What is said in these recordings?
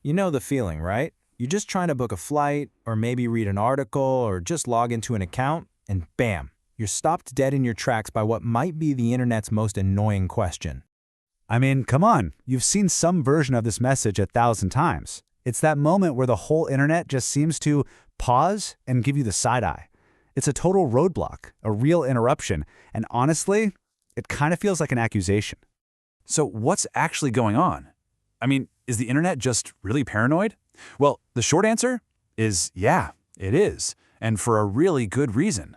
You know the feeling, right? You're just trying to book a flight, or maybe read an article, or just log into an account, and bam, you're stopped dead in your tracks by what might be the internet's most annoying question. I mean, come on, you've seen some version of this message 1,000 times. It's that moment where the whole internet just seems to pause and give you the side eye. It's a total roadblock, a real interruption, and honestly, it kind of feels like an accusation. So what's actually going on? I mean, is the internet just really paranoid? Well, the short answer is yeah, it is, and for a really good reason.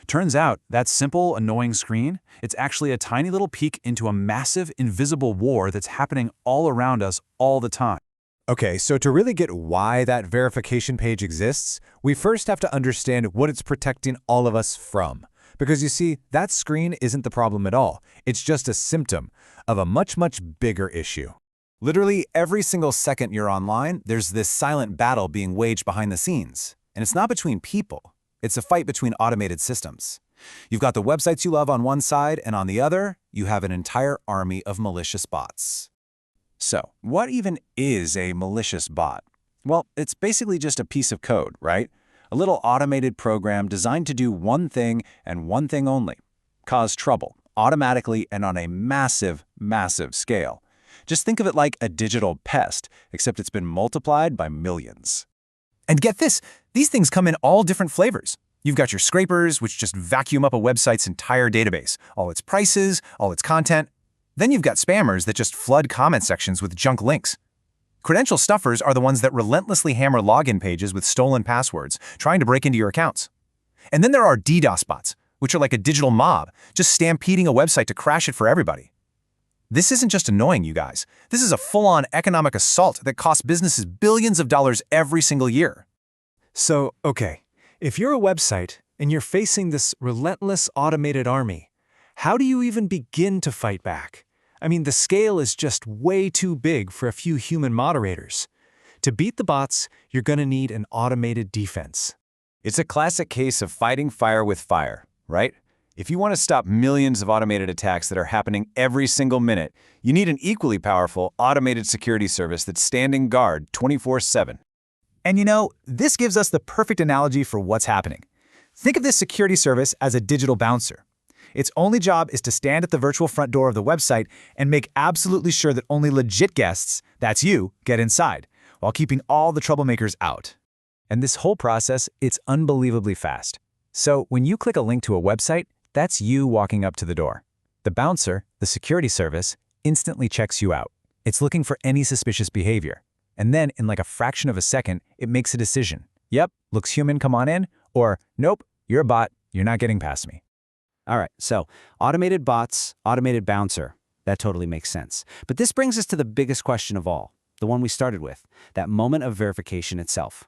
Turns out that simple, annoying screen, it's actually a tiny little peek into a massive, invisible war that's happening all around us all the time. Okay, so to really get why that verification page exists, we first have to understand what it's protecting all of us from. Because you see, that screen isn't the problem at all. It's just a symptom of a much, much bigger issue. Literally every single second you're online, there's this silent battle being waged behind the scenes. And it's not between people. It's a fight between automated systems. You've got the websites you love on one side, and on the other, you have an entire army of malicious bots. So, what even is a malicious bot? Well, it's basically just a piece of code, right? A little automated program designed to do one thing and one thing only: cause trouble, automatically and on a massive, massive scale. Just think of it like a digital pest, except it's been multiplied by millions. And get this, these things come in all different flavors. You've got your scrapers, which just vacuum up a website's entire database, all its prices, all its content. Then you've got spammers that just flood comment sections with junk links. Credential stuffers are the ones that relentlessly hammer login pages with stolen passwords, trying to break into your accounts. And then there are DDoS bots, which are like a digital mob, just stampeding a website to crash it for everybody. This isn't just annoying, you guys. This is a full-on economic assault that costs businesses billions of dollars every single year. So, okay, if you're a website and you're facing this relentless automated army, how do you even begin to fight back? I mean, the scale is just way too big for a few human moderators. To beat the bots, you're going to need an automated defense. It's a classic case of fighting fire with fire, right? If you want to stop millions of automated attacks that are happening every single minute, you need an equally powerful automated security service that's standing guard 24/7. And you know, this gives us the perfect analogy for what's happening. Think of this security service as a digital bouncer. Its only job is to stand at the virtual front door of the website and make absolutely sure that only legit guests, that's you, get inside, while keeping all the troublemakers out. And this whole process, it's unbelievably fast. So when you click a link to a website, that's you walking up to the door. The bouncer, the security service, instantly checks you out. It's looking for any suspicious behavior. And then, in like a fraction of a second, it makes a decision. Yep, looks human, come on in. Or, nope, you're a bot, you're not getting past me. All right, so automated bots, automated bouncer. That totally makes sense. But this brings us to the biggest question of all, the one we started with, that moment of verification itself.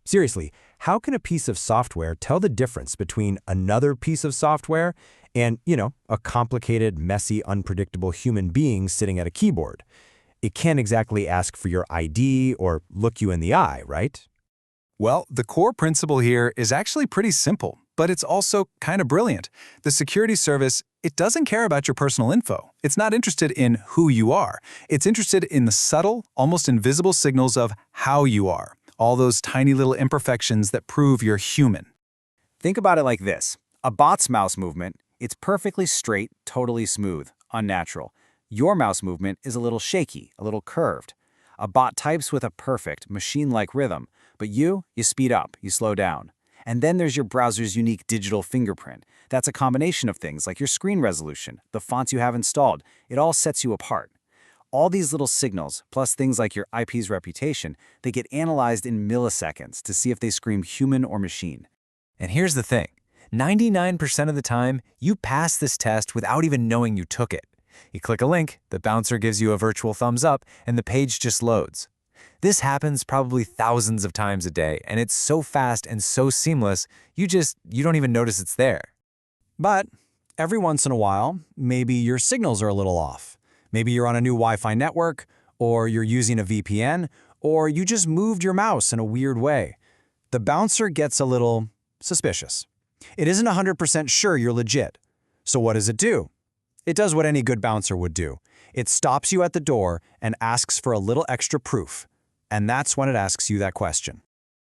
Seriously, how can a piece of software tell the difference between another piece of software and, a complicated, messy, unpredictable human being sitting at a keyboard? It can't exactly ask for your ID or look you in the eye, right? Well, the core principle here is actually pretty simple, but it's also kind of brilliant. The security service, it doesn't care about your personal info. It's not interested in who you are. It's interested in the subtle, almost invisible signals of how you are. All those tiny little imperfections that prove you're human. Think about it like this. A bot's mouse movement, it's perfectly straight, totally smooth, unnatural. Your mouse movement is a little shaky, a little curved. A bot types with a perfect, machine-like rhythm, but you speed up, you slow down. And then there's your browser's unique digital fingerprint. That's a combination of things like your screen resolution, the fonts you have installed. It all sets you apart. All these little signals, plus things like your IP's reputation, they get analyzed in milliseconds to see if they scream human or machine. And here's the thing. 99% of the time, you pass this test without even knowing you took it. You click a link, the bouncer gives you a virtual thumbs up, and the page just loads. This happens probably thousands of times a day, and it's so fast and so seamless, you don't even notice it's there. But every once in a while, maybe your signals are a little off. Maybe you're on a new Wi-Fi network, or you're using a VPN, or you just moved your mouse in a weird way. The bouncer gets a little suspicious. It isn't 100% sure you're legit. So what does it do? It does what any good bouncer would do. It stops you at the door and asks for a little extra proof. And that's when it asks you that question.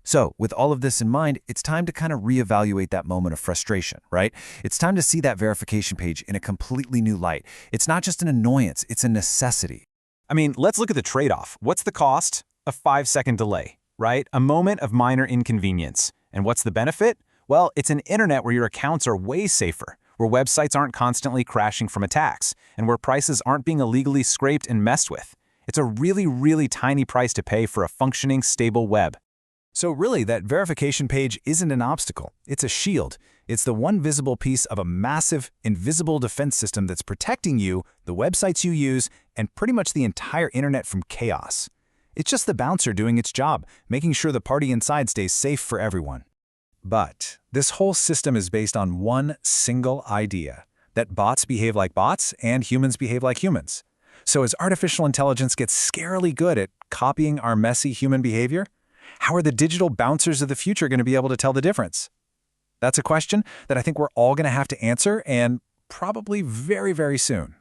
So, with all of this in mind, it's time to kind of reevaluate that moment of frustration, right? It's time to see that verification page in a completely new light. It's not just an annoyance, it's a necessity. I mean, let's look at the trade-off. What's the cost? A 5-second delay, right? A moment of minor inconvenience. And what's the benefit? Well, it's an internet where your accounts are way safer, where websites aren't constantly crashing from attacks, and where prices aren't being illegally scraped and messed with. It's a really, really tiny price to pay for a functioning, stable web. So really, that verification page isn't an obstacle. It's a shield. It's the one visible piece of a massive, invisible defense system that's protecting you, the websites you use, and pretty much the entire internet from chaos. It's just the bouncer doing its job, making sure the party inside stays safe for everyone. But this whole system is based on one single idea, that bots behave like bots and humans behave like humans. So as artificial intelligence gets scarily good at copying our messy human behavior, how are the digital bouncers of the future going to be able to tell the difference? That's a question that I think we're all going to have to answer, and probably very, very soon.